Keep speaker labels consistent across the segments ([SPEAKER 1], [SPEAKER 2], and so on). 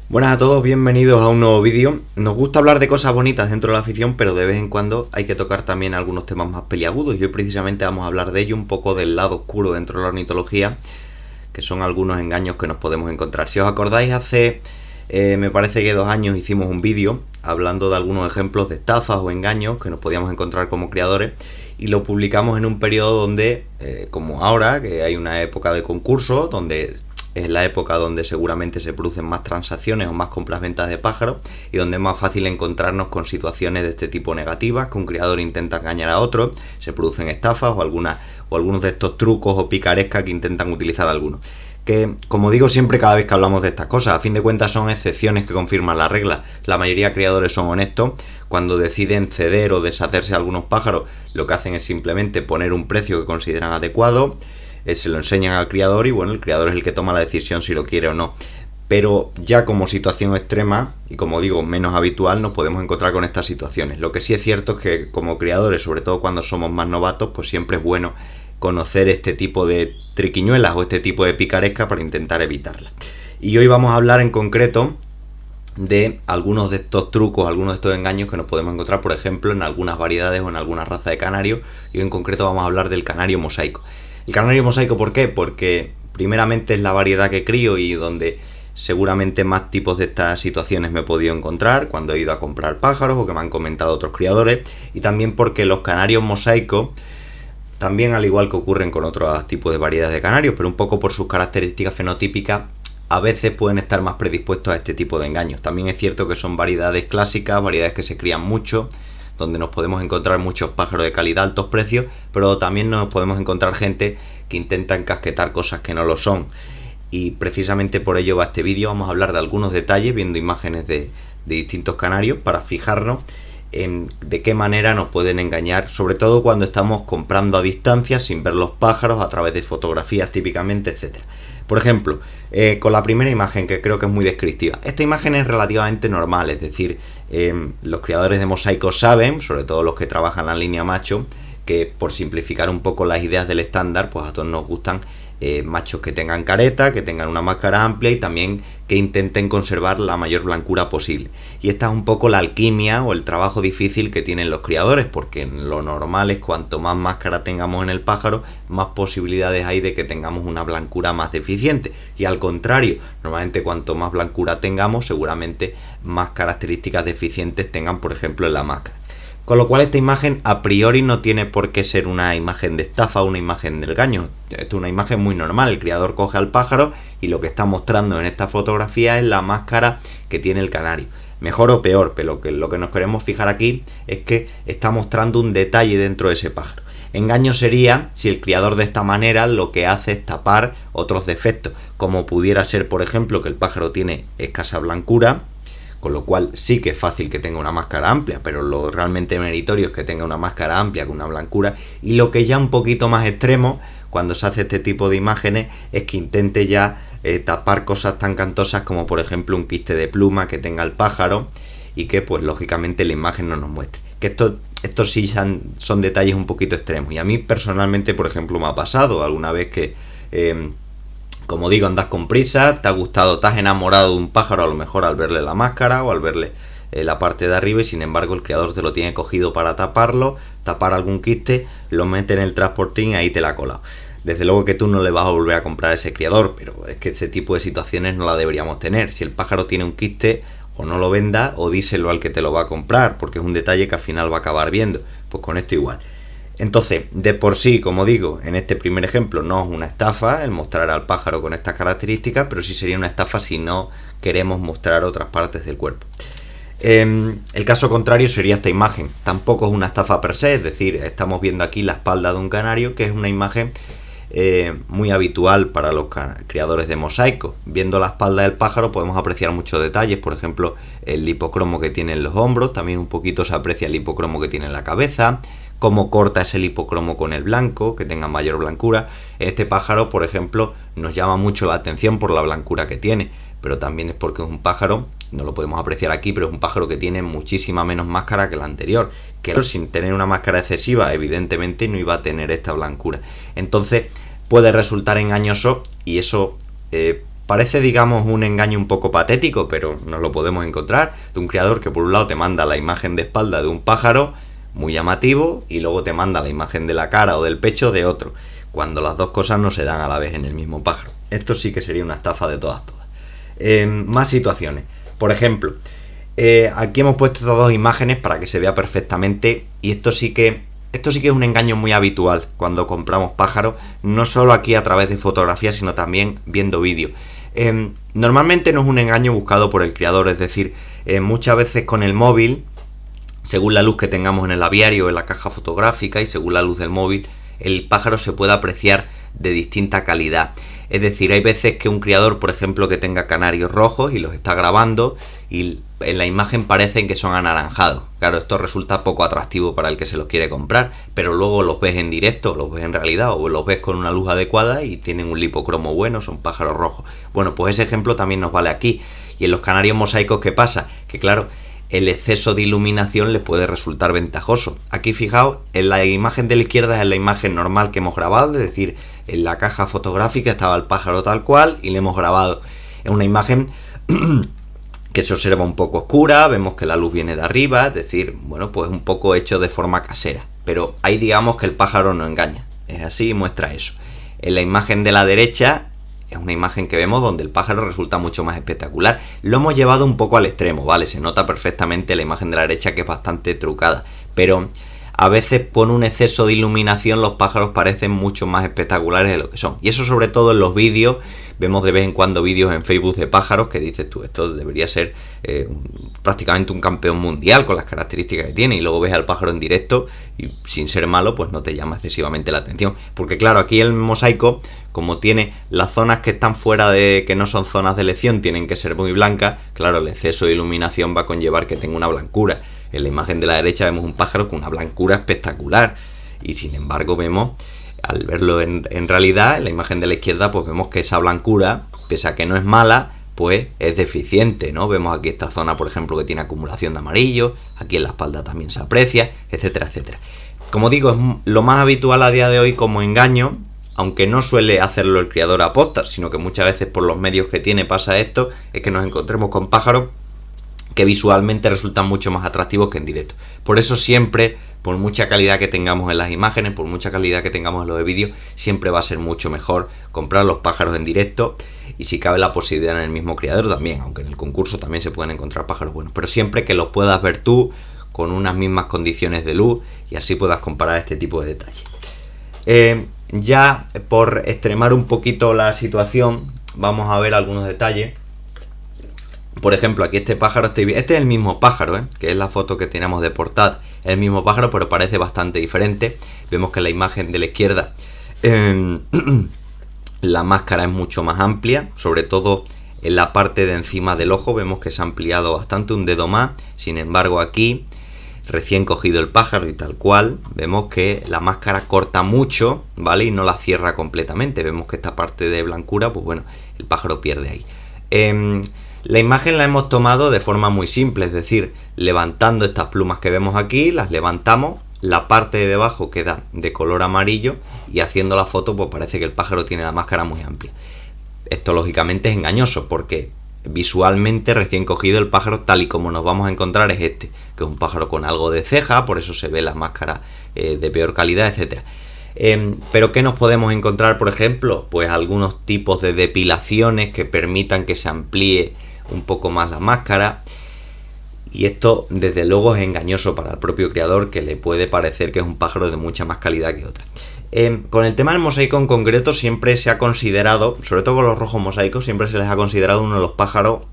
[SPEAKER 1] Buenas a todos, bienvenidos a un nuevo vídeo. Nos gusta hablar de cosas bonitas dentro de la afición, pero de vez en cuando hay que tocar también algunos temas más peliagudos y hoy precisamente vamos a hablar de ello, un poco del lado oscuro dentro de la ornitología, que son algunos engaños que nos podemos encontrar. Si os acordáis, hace me parece que 2 años hicimos un vídeo hablando de algunos ejemplos de estafas o engaños que nos podíamos encontrar como criadores y lo publicamos en un periodo donde, como ahora, que hay una época de concurso, donde es la época donde seguramente se producen más transacciones o más compras-ventas de pájaros y donde es más fácil encontrarnos con situaciones de este tipo negativas, que un criador intenta engañar a otro, se producen estafas o algunos de estos trucos o picarescas que intentan utilizar algunos. Que, como digo siempre cada vez que hablamos de estas cosas, a fin de cuentas son excepciones que confirman la regla. La mayoría de criadores son honestos. Cuando deciden ceder o deshacerse de algunos pájaros, lo que hacen es simplemente poner un precio que consideran adecuado, se lo enseñan al criador y bueno, el criador es el que toma la decisión si lo quiere o no. Pero ya como situación extrema y como digo menos habitual, nos podemos encontrar con estas situaciones. Lo que sí es cierto es que como criadores, sobre todo cuando somos más novatos, pues siempre es bueno conocer este tipo de triquiñuelas o este tipo de picaresca para intentar evitarlas. Y hoy vamos a hablar en concreto de algunos de estos trucos, algunos de estos engaños que nos podemos encontrar, por ejemplo, en algunas variedades o en algunas razas de canarios. Y hoy en concreto vamos a hablar del canario mosaico. El canario mosaico, ¿por qué? Porque primeramente es la variedad que crío y donde seguramente más tipos de estas situaciones me he podido encontrar cuando he ido a comprar pájaros o que me han comentado otros criadores, y también porque los canarios mosaicos, también al igual que ocurren con otros tipos de variedades de canarios, pero un poco por sus características fenotípicas, a veces pueden estar más predispuestos a este tipo de engaños. También es cierto que son variedades clásicas, variedades que se crían mucho, donde nos podemos encontrar muchos pájaros de calidad, altos precios, pero también nos podemos encontrar gente que intenta encasquetar cosas que no lo son. Y precisamente por ello va este vídeo. Vamos a hablar de algunos detalles, viendo imágenes de distintos canarios, para fijarnos en de qué manera nos pueden engañar, sobre todo cuando estamos comprando a distancia, sin ver los pájaros, a través de fotografías típicamente, etcétera. Por ejemplo, con la primera imagen, que creo que es muy descriptiva. Esta imagen es relativamente normal, es decir, los criadores de mosaicos saben, sobre todo los que trabajan la línea macho, que por simplificar un poco las ideas del estándar, pues a todos nos gustan machos que tengan careta, que tengan una máscara amplia y también que intenten conservar la mayor blancura posible. Y esta es un poco la alquimia o el trabajo difícil que tienen los criadores, porque lo normal es cuanto más máscara tengamos en el pájaro, más posibilidades hay de que tengamos una blancura más deficiente. Y al contrario, normalmente cuanto más blancura tengamos, seguramente más características deficientes tengan, por ejemplo, en la máscara. Con lo cual esta imagen a priori no tiene por qué ser una imagen de estafa o una imagen de engaño. Esto es una imagen muy normal. El criador coge al pájaro y lo que está mostrando en esta fotografía es la máscara que tiene el canario. Mejor o peor, pero lo que nos queremos fijar aquí es que está mostrando un detalle dentro de ese pájaro. Engaño sería si el criador de esta manera lo que hace es tapar otros defectos, como pudiera ser, por ejemplo, que el pájaro tiene escasa blancura, con lo cual sí que es fácil que tenga una máscara amplia, pero lo realmente meritorio es que tenga una máscara amplia con una blancura. Y lo que ya un poquito más extremo, cuando se hace este tipo de imágenes, es que intente ya tapar cosas tan cantosas como por ejemplo un quiste de pluma que tenga el pájaro y que pues lógicamente la imagen no nos muestre. Que estos sí son detalles un poquito extremos, y a mí personalmente, por ejemplo, me ha pasado alguna vez que como digo, andas con prisa, te ha gustado, te has enamorado de un pájaro a lo mejor al verle la máscara o al verle la parte de arriba, y sin embargo el criador te lo tiene cogido para taparlo, tapar algún quiste, lo mete en el transportín y ahí te la ha colado. Desde luego que tú no le vas a volver a comprar a ese criador, pero es que ese tipo de situaciones no la deberíamos tener. Si el pájaro tiene un quiste, o no lo venda o díselo al que te lo va a comprar, porque es un detalle que al final va a acabar viendo. Pues con esto igual. Entonces, de por sí, como digo, en este primer ejemplo no es una estafa el mostrar al pájaro con estas características, pero sí sería una estafa si no queremos mostrar otras partes del cuerpo. El caso contrario sería esta imagen. Tampoco es una estafa per se, es decir, estamos viendo aquí la espalda de un canario, que es una imagen muy habitual para los criadores de mosaico. Viendo la espalda del pájaro podemos apreciar muchos detalles, por ejemplo, el lipocromo que tiene en los hombros, también un poquito se aprecia el lipocromo que tiene en la cabeza, cómo corta ese lipocromo con el blanco, que tenga mayor blancura. Este pájaro, por ejemplo, nos llama mucho la atención por la blancura que tiene, pero también es porque es un pájaro, no lo podemos apreciar aquí, pero es un pájaro que tiene muchísima menos máscara que la anterior, que sin tener una máscara excesiva, evidentemente no iba a tener esta blancura. Entonces puede resultar engañoso, y eso Parece, digamos, un engaño un poco patético, pero nos lo podemos encontrar, de un creador que por un lado te manda la imagen de espalda de un pájaro, muy llamativo, y luego te manda la imagen de la cara o del pecho de otro, cuando las dos cosas no se dan a la vez en el mismo pájaro. Esto sí que sería una estafa de todas. Más situaciones. Por ejemplo, aquí hemos puesto estas dos imágenes para que se vea perfectamente, y esto sí que es un engaño muy habitual cuando compramos pájaros, no solo aquí a través de fotografías, sino también viendo vídeos. Normalmente no es un engaño buscado por el criador, es decir, muchas veces con el móvil, según la luz que tengamos en el aviario o en la caja fotográfica y según la luz del móvil, el pájaro se puede apreciar de distinta calidad. Es decir, hay veces que un criador, por ejemplo, que tenga canarios rojos y los está grabando y en la imagen parecen que son anaranjados. Claro, esto resulta poco atractivo para el que se los quiere comprar, pero luego los ves en directo, los ves en realidad o los ves con una luz adecuada y tienen un lipocromo bueno, son pájaros rojos. Bueno, pues ese ejemplo también nos vale aquí. Y en los canarios mosaicos, ¿qué pasa? Que claro, el exceso de iluminación le puede resultar ventajoso. Aquí fijaos, en la imagen de la izquierda es la imagen normal que hemos grabado, es decir, en la caja fotográfica estaba el pájaro tal cual y le hemos grabado. Es una imagen que se observa un poco oscura, vemos que la luz viene de arriba, es decir, bueno, pues un poco hecho de forma casera. Pero ahí digamos que el pájaro no engaña, es así y muestra eso. En la imagen de la derecha es una imagen que vemos donde el pájaro resulta mucho más espectacular. Lo hemos llevado un poco al extremo, ¿vale? Se nota perfectamente la imagen de la derecha que es bastante trucada, pero a veces por un exceso de iluminación los pájaros parecen mucho más espectaculares de lo que son. Y eso sobre todo en los vídeos. Vemos de vez en cuando vídeos en Facebook de pájaros que dices tú, esto debería ser prácticamente un campeón mundial con las características que tiene, y luego ves al pájaro en directo y sin ser malo pues no te llama excesivamente la atención, porque claro, aquí el mosaico, como tiene las zonas que están fuera de, que no son zonas de elección, tienen que ser muy blancas, claro, el exceso de iluminación va a conllevar que tenga una blancura. En la imagen de la derecha vemos un pájaro con una blancura espectacular, y sin embargo vemos, al verlo en realidad, en la imagen de la izquierda, pues vemos que esa blancura, pese a que no es mala, pues es deficiente, ¿no? Vemos aquí esta zona, por ejemplo, que tiene acumulación de amarillo, aquí en la espalda también se aprecia, etcétera, etcétera. Como digo, es lo más habitual a día de hoy como engaño, aunque no suele hacerlo el criador aposta, sino que muchas veces por los medios que tiene pasa esto, es que nos encontremos con pájaros que visualmente resultan mucho más atractivos que en directo. Por eso siempre, por mucha calidad que tengamos en las imágenes, por mucha calidad que tengamos en los vídeos, siempre va a ser mucho mejor comprar los pájaros en directo, y si cabe la posibilidad en el mismo criadero también, aunque en el concurso también se pueden encontrar pájaros buenos, pero siempre que los puedas ver tú con unas mismas condiciones de luz y así puedas comparar este tipo de detalles. Ya por extremar un poquito la situación, vamos a ver algunos detalles. Por ejemplo, aquí este pájaro, este es el mismo pájaro, que es la foto que tenemos de portada. Es el mismo pájaro, pero parece bastante diferente. Vemos que en la imagen de la izquierda la máscara es mucho más amplia, sobre todo en la parte de encima del ojo. Vemos que se ha ampliado bastante, un dedo más. Sin embargo, aquí, recién cogido el pájaro y tal cual, vemos que la máscara corta mucho, ¿vale? Y no la cierra completamente. Vemos que esta parte de blancura, pues bueno, el pájaro pierde ahí. La imagen la hemos tomado de forma muy simple, es decir, levantando estas plumas que vemos aquí, las levantamos, la parte de debajo queda de color amarillo y haciendo la foto pues parece que el pájaro tiene la máscara muy amplia. Esto lógicamente es engañoso porque visualmente recién cogido el pájaro tal y como nos vamos a encontrar es este, que es un pájaro con algo de ceja, por eso se ve la máscara de peor calidad, etcétera. Pero ¿qué nos podemos encontrar, por ejemplo? Pues algunos tipos de depilaciones que permitan que se amplíe un poco más la máscara, y esto desde luego es engañoso para el propio creador, que le puede parecer que es un pájaro de mucha más calidad que otra. Con el tema del mosaico en concreto siempre se ha considerado, sobre todo con los rojos mosaicos, siempre se les ha considerado uno de los pájaros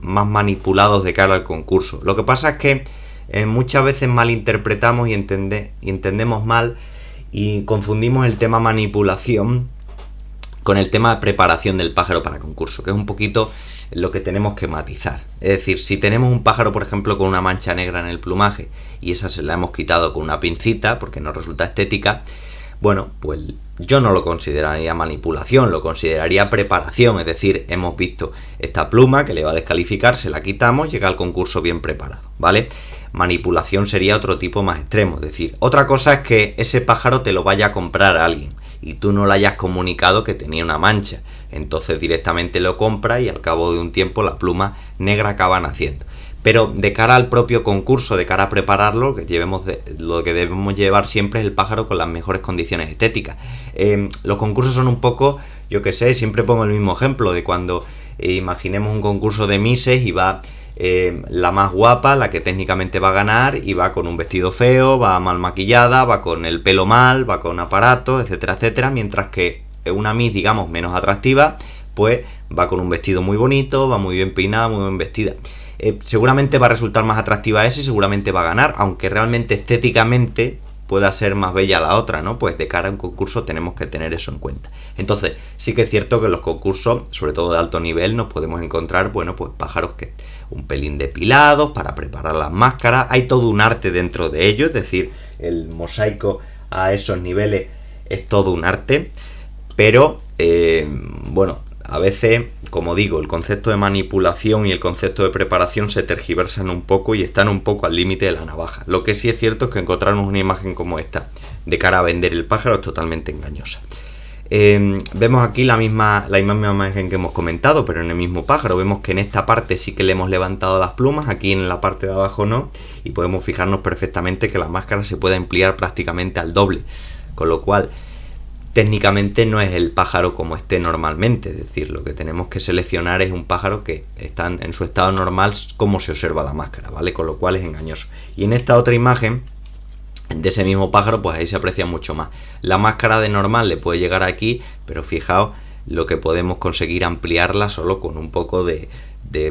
[SPEAKER 1] más manipulados de cara al concurso. Lo que pasa es que muchas veces malinterpretamos y entendemos mal y confundimos el tema manipulación con el tema de preparación del pájaro para concurso, que es un poquito lo que tenemos que matizar. Es decir, si tenemos un pájaro, por ejemplo, con una mancha negra en el plumaje y esa se la hemos quitado con una pincita porque no resulta estética, bueno, pues yo no lo consideraría manipulación, lo consideraría preparación. Es decir, hemos visto esta pluma que le va a descalificar, se la quitamos, llega al concurso bien preparado, ¿vale? Manipulación sería otro tipo más extremo. Es decir, otra cosa es que ese pájaro te lo vaya a comprar a alguien y tú no le hayas comunicado que tenía una mancha. Entonces directamente lo compras y al cabo de un tiempo la pluma negra acaba naciendo. Pero de cara al propio concurso, de cara a prepararlo, lo que debemos llevar siempre es el pájaro con las mejores condiciones estéticas. Los concursos son un poco, yo que sé, siempre pongo el mismo ejemplo de cuando imaginemos un concurso de Misses y va la más guapa, la que técnicamente va a ganar, y va con un vestido feo, va mal maquillada, va con el pelo mal, va con aparatos, etcétera, etcétera, mientras que una Miss, digamos, menos atractiva, pues va con un vestido muy bonito, va muy bien peinada, muy bien vestida. Seguramente va a resultar más atractiva esa y seguramente va a ganar, aunque realmente estéticamente pueda ser más bella la otra, ¿no? Pues de cara a un concurso tenemos que tener eso en cuenta. Entonces, sí que es cierto que en los concursos, sobre todo de alto nivel, nos podemos encontrar, bueno, pues pájaros que un pelín depilados para preparar las máscaras. Hay todo un arte dentro de ello, es decir, el mosaico a esos niveles es todo un arte, pero, bueno, a veces, como digo, el concepto de manipulación y el concepto de preparación se tergiversan un poco y están un poco al límite de la navaja. Lo que sí es cierto es que encontrarnos una imagen como esta de cara a vender el pájaro es totalmente engañosa. Vemos aquí la misma imagen que hemos comentado, pero en el mismo pájaro. Vemos que en esta parte sí que le hemos levantado las plumas, aquí en la parte de abajo no, y podemos fijarnos perfectamente que la máscara se puede ampliar prácticamente al doble, con lo cual técnicamente no es el pájaro como esté normalmente, es decir, lo que tenemos que seleccionar es un pájaro que está en su estado normal como se observa la máscara, ¿vale? Con lo cual es engañoso. Y en esta otra imagen de ese mismo pájaro, pues ahí se aprecia mucho más. La máscara de normal le puede llegar aquí, pero fijaos lo que podemos conseguir ampliarla solo con un poco de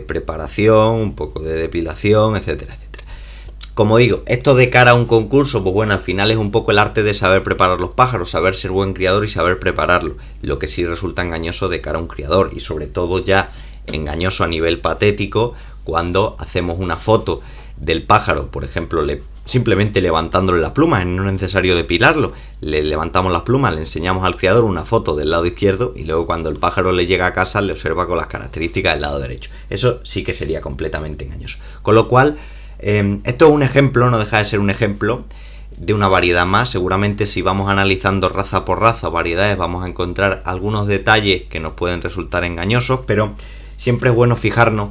[SPEAKER 1] preparación, un poco de depilación, etcétera, etcétera. Como digo, esto de cara a un concurso, pues bueno, al final es un poco el arte de saber preparar los pájaros, saber ser buen criador y saber prepararlo. Lo que sí resulta engañoso de cara a un criador, y sobre todo ya engañoso a nivel patético cuando hacemos una foto del pájaro, por ejemplo, simplemente levantándole las plumas, no es necesario depilarlo, le levantamos las plumas, le enseñamos al criador una foto del lado izquierdo y luego cuando el pájaro le llega a casa le observa con las características del lado derecho. Eso sí que sería completamente engañoso. Con lo cual, esto es un ejemplo, no deja de ser un ejemplo de una variedad más. Seguramente si vamos analizando raza por raza, variedades, vamos a encontrar algunos detalles que nos pueden resultar engañosos, pero siempre es bueno fijarnos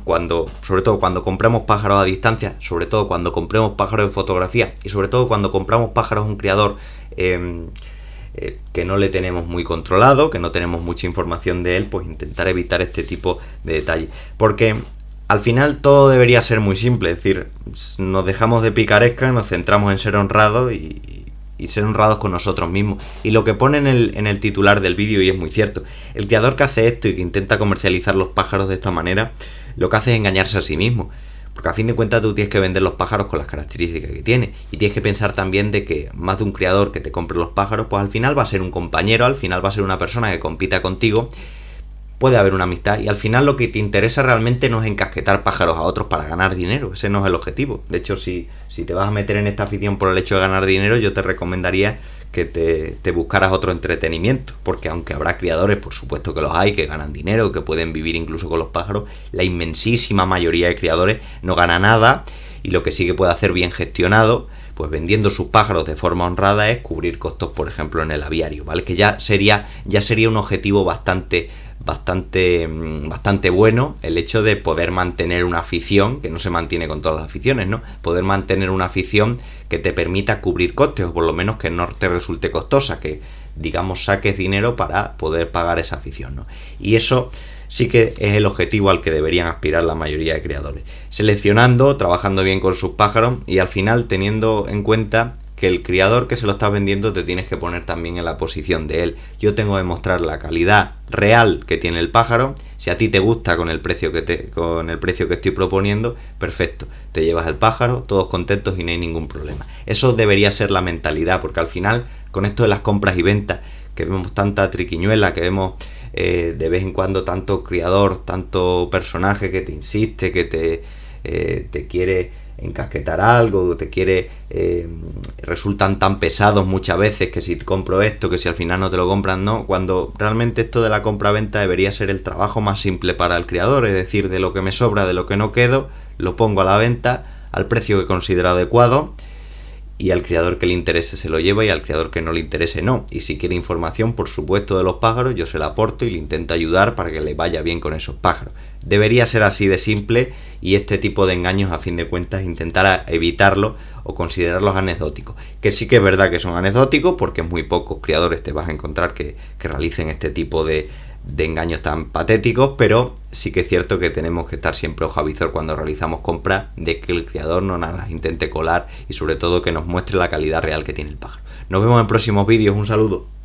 [SPEAKER 1] sobre todo cuando compremos pájaros a distancia, sobre todo cuando compremos pájaros en fotografía y sobre todo cuando compramos pájaros a un criador que no le tenemos muy controlado, que no tenemos mucha información de él, pues intentar evitar este tipo de detalles. Porque al final todo debería ser muy simple, es decir, nos dejamos de picaresca, nos centramos en ser honrados y ser honrados con nosotros mismos. Y lo que pone en el titular del vídeo, y es muy cierto, el criador que hace esto y que intenta comercializar los pájaros de esta manera, lo que hace es engañarse a sí mismo. Porque a fin de cuentas tú tienes que vender los pájaros con las características que tiene. Y tienes que pensar también de que más de un criador que te compre los pájaros, pues al final va a ser un compañero, al final va a ser una persona que compita contigo. Puede haber una amistad y al final lo que te interesa realmente no es encasquetar pájaros a otros para ganar dinero, ese no es el objetivo. De hecho, si te vas a meter en esta afición por el hecho de ganar dinero, yo te recomendaría que te buscaras otro entretenimiento, porque aunque habrá criadores, por supuesto que los hay, que ganan dinero, que pueden vivir incluso con los pájaros, la inmensísima mayoría de criadores no gana nada y lo que sí que puede hacer bien gestionado, pues vendiendo sus pájaros de forma honrada, es cubrir costos, por ejemplo, en el aviario, ¿vale? Que ya sería un objetivo bastante bueno, el hecho de poder mantener una afición, que no se mantiene con todas las aficiones, ¿no? Poder mantener una afición que te permita cubrir costes, o por lo menos que no te resulte costosa, que digamos saques dinero para poder pagar esa afición, ¿no? Y eso sí que es el objetivo al que deberían aspirar la mayoría de criadores, seleccionando, trabajando bien con sus pájaros y al final teniendo en cuenta que el criador que se lo está vendiendo te tienes que poner también en la posición de él. Yo tengo que mostrar la calidad real que tiene el pájaro. Si a ti te gusta con el precio que estoy proponiendo, perfecto, te llevas el pájaro, todos contentos y no hay ningún problema. Eso debería ser la mentalidad, porque al final con esto de las compras y ventas, que vemos tanta triquiñuela, que vemos de vez en cuando tanto criador, tanto personaje que te insiste, que te quiere encasquetar algo, resultan tan pesados muchas veces, que si compro esto, que si al final no te lo compran, no, cuando realmente esto de la compra-venta debería ser el trabajo más simple para el criador, es decir, de lo que me sobra, de lo que no quedo, lo pongo a la venta al precio que considero adecuado y al criador que le interese se lo lleva y al criador que no le interese no. Y si quiere información, por supuesto, de los pájaros, yo se la aporto y le intento ayudar para que le vaya bien con esos pájaros. Debería ser así de simple y este tipo de engaños, a fin de cuentas, intentar evitarlo o considerarlos anecdóticos. Que sí que es verdad que son anecdóticos porque muy pocos criadores te vas a encontrar que realicen este tipo de engaños tan patéticos, pero sí que es cierto que tenemos que estar siempre ojo a visor cuando realizamos compras de que el criador no nos las intente colar y sobre todo que nos muestre la calidad real que tiene el pájaro. Nos vemos en próximos vídeos, un saludo.